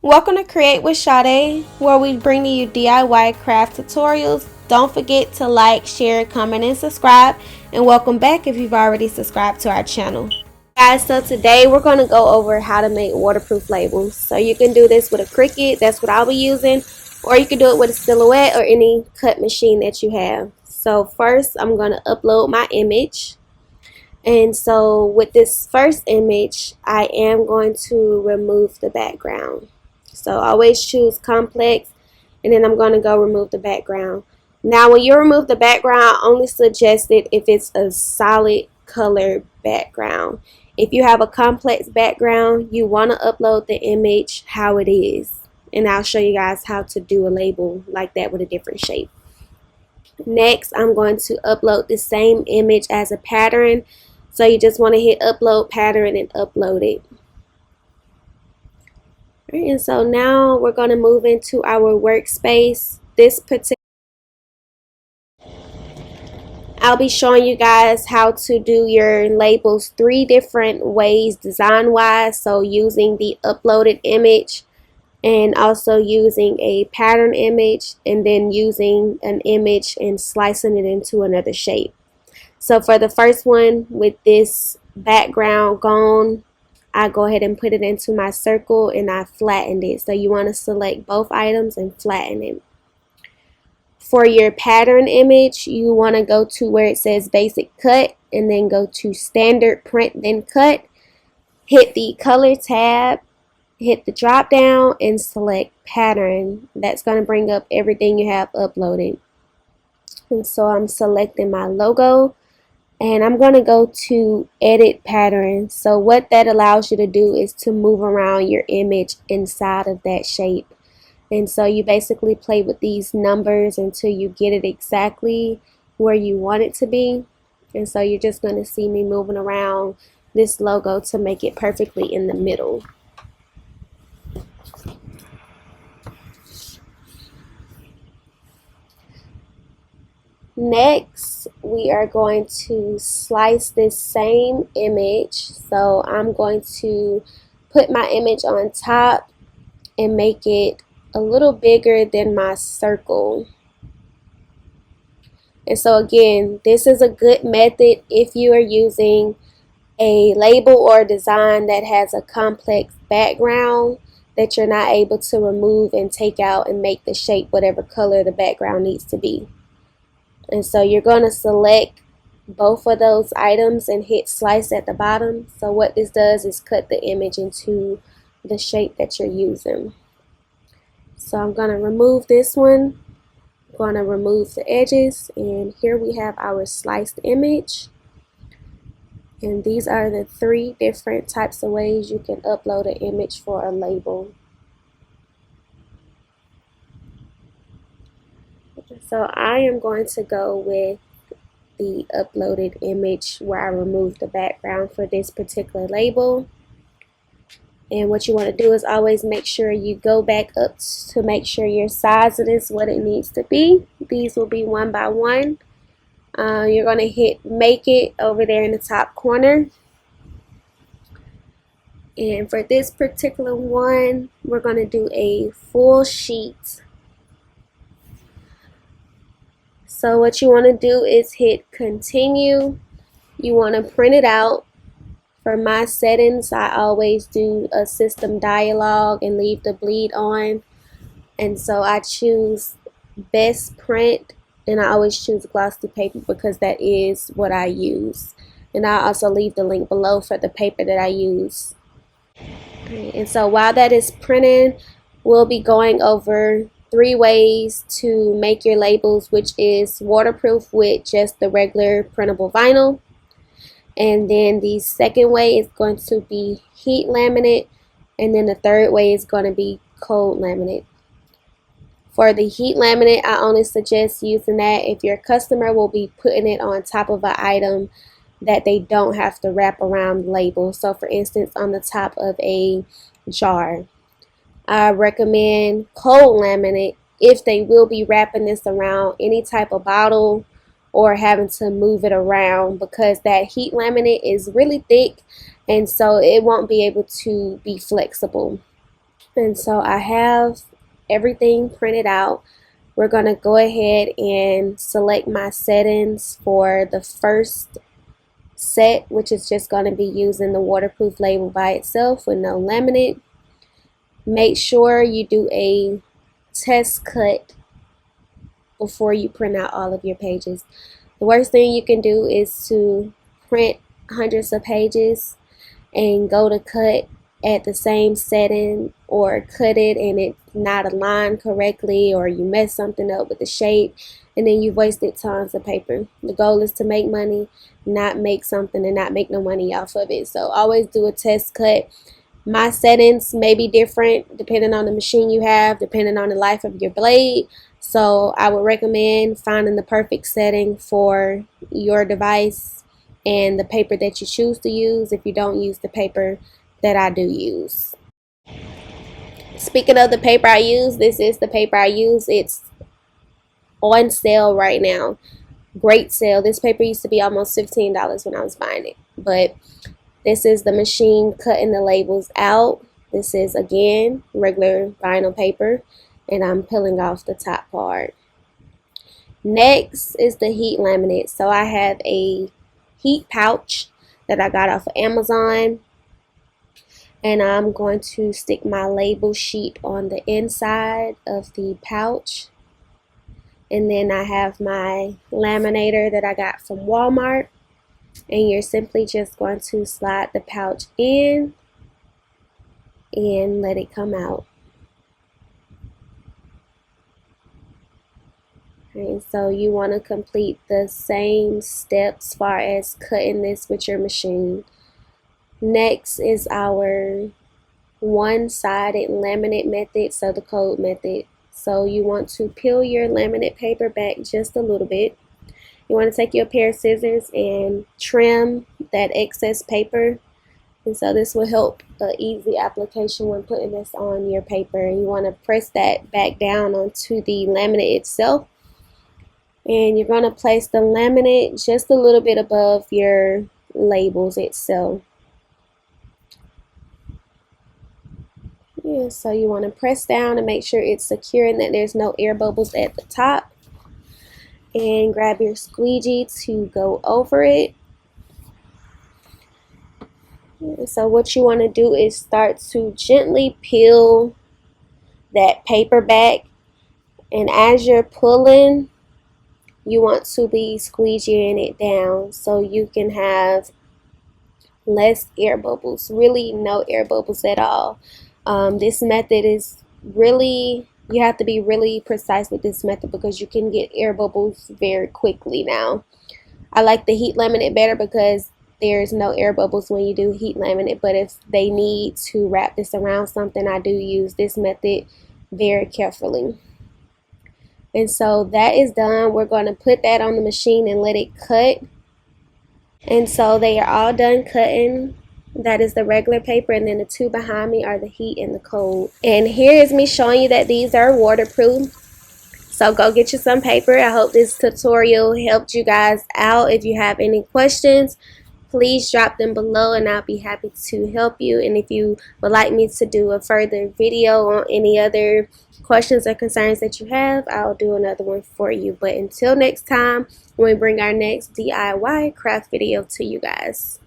Welcome to Create with Sade, where we bring to you DIY craft tutorials. Don't forget to like, share, comment, and subscribe. And welcome back if you've already subscribed to our channel. Guys, so today we're going to go over how to make waterproof labels. So you can do this with a Cricut, that's what I'll be using. Or you can do it with a Silhouette or any cut machine that you have. So first I'm going to upload my image. And so with this first image, I am going to remove the background. So always choose complex, and then I'm going to go remove the background. Now when you remove the background, I only suggest it if it's a solid color background. If you have a complex background, you want to upload the image how it is. And I'll show you guys how to do a label like that with a different shape. Next, I'm going to upload the same image as a pattern. So you just want to hit upload pattern and upload it. All right, and so now we're going to move into our workspace. I'll be showing you guys how to do your labels 3 different ways design wise. So using the uploaded image, and also using a pattern image, and then using an image and slicing it into another shape. So for the first one, with this background gone, I go ahead and put it into my circle and I flattened it. So you want to select both items and flatten it. For your pattern image, you want to go to where it says basic cut and then go to standard print then cut. Hit the color tab, hit the drop down and select pattern. That's going to bring up everything you have uploaded. And so I'm selecting my logo. And I'm going to go to edit pattern. So what that allows you to do is to move around your image inside of that shape. And so you basically play with these numbers until you get it exactly where you want it to be. And so you're just going to see me moving around this logo to make it perfectly in the middle. Next, we are going to slice this same image. So I'm going to put my image on top and make it a little bigger than my circle. And so again, this is a good method if you are using a label or design that has a complex background that you're not able to remove and take out and make the shape whatever color the background needs to be. And so you're going to select both of those items and hit slice at the bottom. So what this does is cut the image into the shape that you're using. So I'm going to remove this one. I'm going to remove the edges, and here we have our sliced image. And these are the 3 different types of ways you can upload an image for a label. So I am going to go with the uploaded image where I removed the background for this particular label. And what you want to do is always make sure you go back up to make sure your size is what it needs to be. These will be 1 by 1. You're going to hit make it over there in the top corner. And for this particular one, we're going to do a full sheet. So what you want to do is hit continue. You want to print it out. For my settings, I always do a system dialog and leave the bleed on. And so I choose best print, and I always choose glossy paper because that is what I use. And I also leave the link below for the paper that I use. And so while that is printing, we'll be going over 3 ways to make your labels, which is waterproof with just the regular printable vinyl. And then the second way is going to be heat laminate, and then the third way is going to be cold laminate. For the heat laminate, I only suggest using that if your customer will be putting it on top of an item that they don't have to wrap around the label. So for instance, on the top of a jar. I recommend cold laminate if they will be wrapping this around any type of bottle or having to move it around, because that heat laminate is really thick and so it won't be able to be flexible. And so I have everything printed out. We're going to go ahead and select my settings for the first set, which is just going to be using the waterproof label by itself with no laminate. Make sure you do a test cut before you print out all of your pages. The worst thing you can do is to print hundreds of pages and go to cut at the same setting, or cut it and it's not aligned correctly, or you mess something up with the shape and then you've wasted tons of paper. The goal is to make money, not make something and not make no money off of it. So always do a test cut. My settings may be different depending on the machine you have, depending on the life of your blade. So I would recommend finding the perfect setting for your device and the paper that you choose to use if you don't use the paper that I do use. Speaking of the paper I use, this is the paper I use. It's on sale right now. Great sale. This paper used to be almost $15 when I was buying it. But this is the machine cutting the labels out. This is, again, regular vinyl paper. And I'm peeling off the top part. Next is the heat laminate. So I have a heat pouch that I got off of Amazon. And I'm going to stick my label sheet on the inside of the pouch. And then I have my laminator that I got from Walmart. And you're simply just going to slide the pouch in and let it come out. And so you want to complete the same steps as far as cutting this with your machine. Next is our one-sided laminate method, so the code method. So you want to peel your laminate paper back just a little bit. You want to take your pair of scissors and trim that excess paper. And so this will help the easy application when putting this on your paper. You want to press that back down onto the laminate itself. And you're going to place the laminate just a little bit above your labels itself. Yeah, so you want to press down and make sure it's secure and that there's no air bubbles at the top. And grab your squeegee to go over it. Yeah, so what you want to do is start to gently peel that paper back. And as you're pulling, you want to be squeegeeing it down so you can have less air bubbles. Really no air bubbles at all. This method is really, you have to be really precise with this method because you can get air bubbles very quickly now. I like the heat laminate better because there's no air bubbles when you do heat laminate, but if they need to wrap this around something, I do use this method very carefully. And so that is done. We're going to put that on the machine and let it cut. And so they are all done cutting. That is the regular paper, and then the two behind me are the heat and the cold. And here is me showing you that these are waterproof. So go get you some paper. I hope this tutorial helped you guys out. If you have any questions, please drop them below and I'll be happy to help you. And if you would like me to do a further video on any other questions or concerns that you have, I'll do another one for you. But until next time, when we bring our next DIY craft video to you guys.